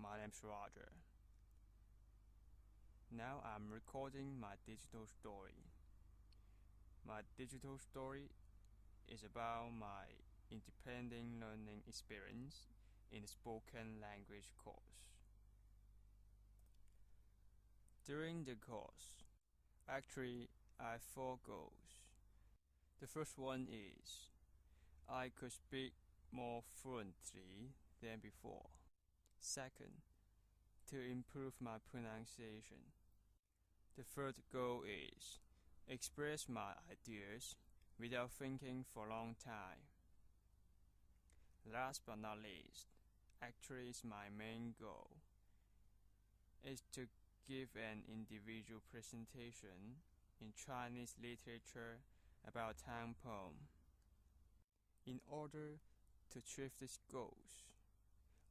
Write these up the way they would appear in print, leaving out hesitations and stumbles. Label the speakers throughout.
Speaker 1: my name's Roger. Now I'm recording my digital story. My digital story is about my independent learning experience in the spoken language course. During the course, actually I have 4 goals. The first one is I could speak more fluently than before. Second, to improve my pronunciation. The third goal is express my ideas without thinking for a long time. Last but not least, actually is my main goal, is to give an individual presentation in Chinese literature about a town poem. In order to achieve these goals,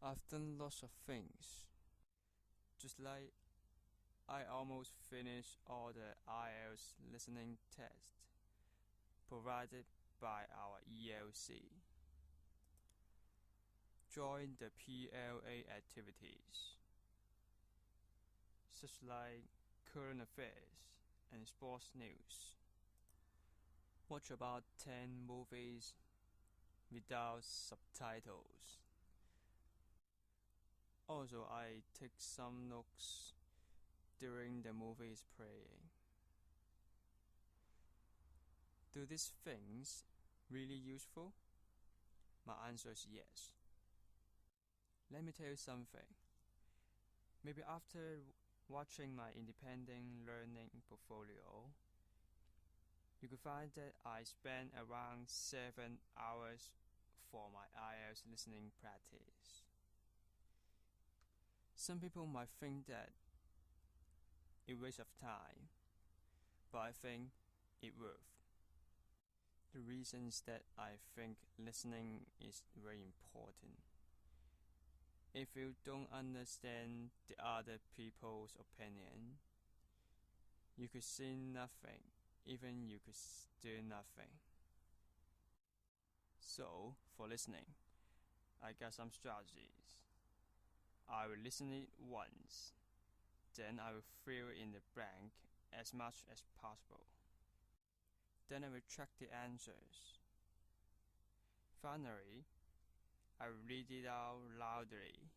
Speaker 1: I've done lots of things. Just like I almost finished all the IELTS listening tests provided by our ELC. Join the PLA activities, such like current affairs and sports news. Watch about 10 movies without subtitles. Also, I take some notes during the movie is playing. Do these things really useful? My answer is yes. Let me tell you something. Maybe after watching my independent learning portfolio, you could find that I spend around 7 hours for my IELTS listening practice. Some people might think that it waste of time, but I think it worth. The reason is that I think listening is very important. If you don't understand the other people's opinion, you could say nothing, even you could do nothing. So, for listening, I got some strategies. I will listen it once, then I will fill in the blank as much as possible. Then I will check the answers. Finally, I will read it out loudly,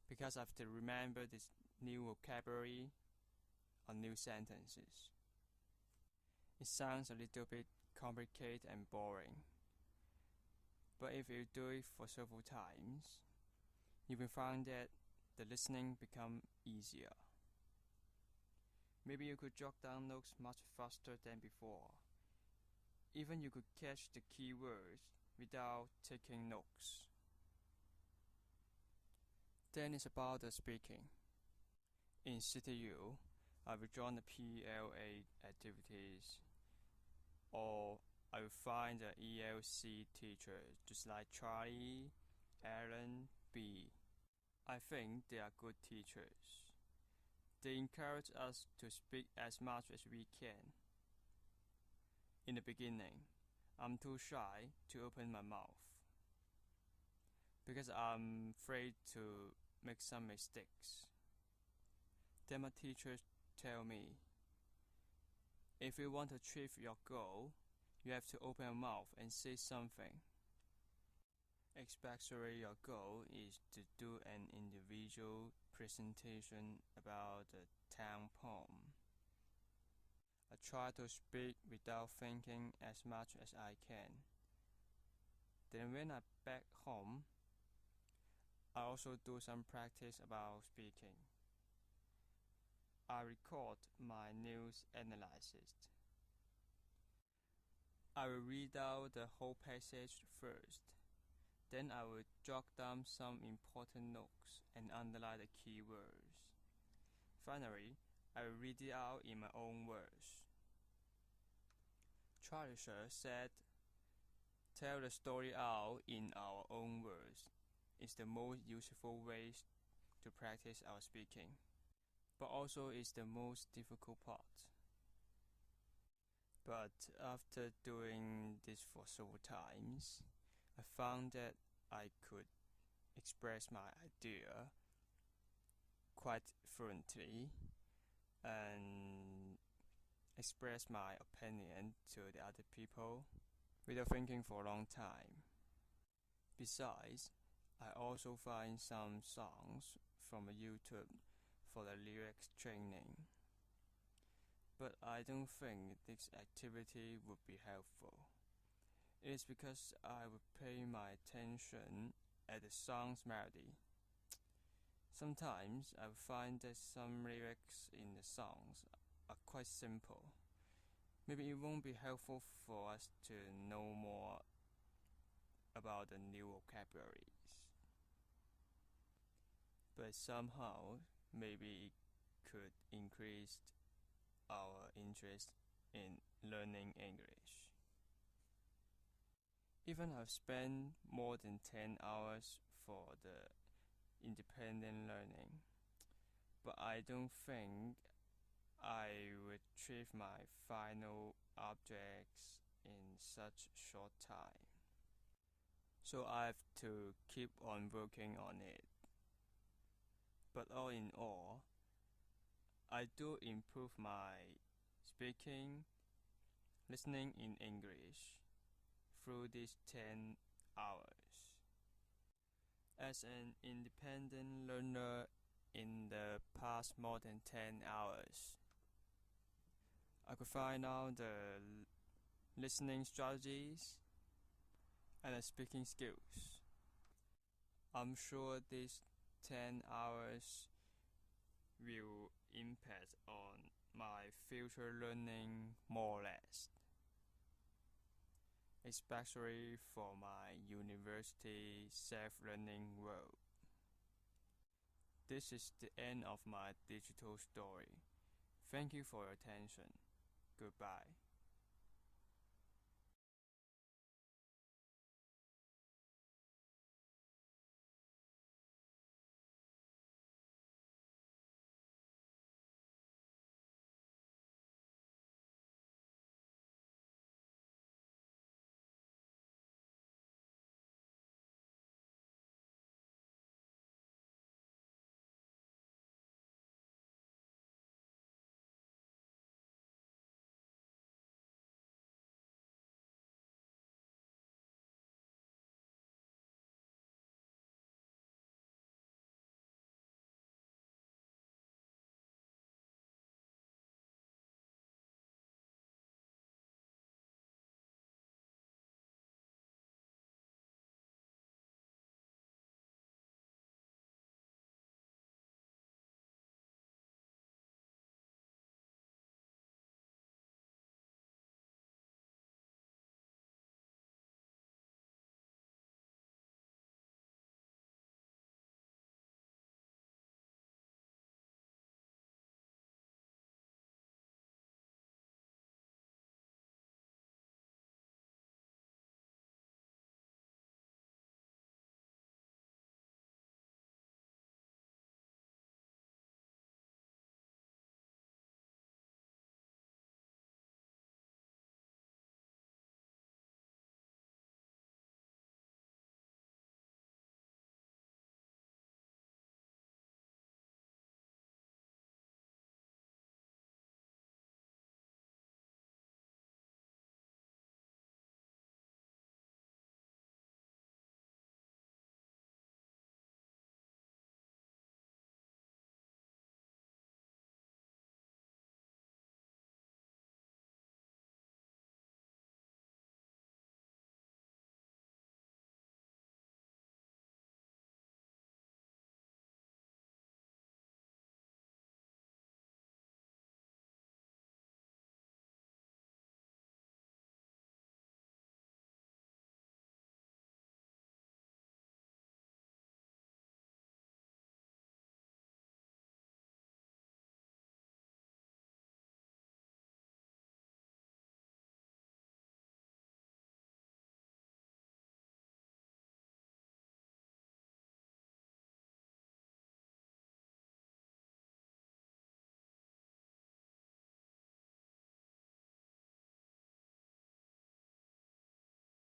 Speaker 1: because I have to remember this new vocabulary or new sentences. It sounds a little bit complicated and boring, but if you do it for several times, you will find that the listening becomes easier. Maybe you could jot down notes much faster than before. Even you could catch the key words without taking notes. Then it's about the speaking. In CTU, I will join the PLA activities, or I will find the ELC teachers just like Charlie, Alan, B. I think they are good teachers. They encourage us to speak as much as we can. In the beginning, I'm too shy to open my mouth, because I'm afraid to make some mistakes. Then my teachers tell me, if you want to achieve your goal, you have to open your mouth and say something. Especially your goal is to do an individual presentation about the town poem. I try to speak without thinking as much as I can. Then when I'm back home, I also do some practice about speaking. I record my news analysis. I will read out the whole passage first. Then I will jot down some important notes and underline the key words. Finally, I will read it out in my own words. Charlie Sir said, tell the story out in our own words is the most useful way to practice our speaking, but also is the most difficult part. But after doing this for several times, I found that I could express my idea quite fluently and express my opinion to the other people without thinking for a long time. Besides, I also find some songs from YouTube for the lyrics training, but I don't think this activity would be helpful. It is because I would pay my attention at the song's melody. Sometimes I find that some lyrics in the songs are quite simple. Maybe it won't be helpful for us to know more about the new vocabularies. But somehow, maybe it could increase our interest in learning English. Even I've spent more than 10 hours for the independent learning, but I don't think I would achieve my final objects in such short time. So I have to keep on working on it. But all in all, I do improve my speaking, listening in English through these 10 hours. As an independent learner in the past more than 10 hours, I could find out the listening strategies and the speaking skills. I'm sure these 10 hours will impact on my future learning more or less, especially for my university self-learning world. This is the end of my digital story. Thank you for your attention. Goodbye.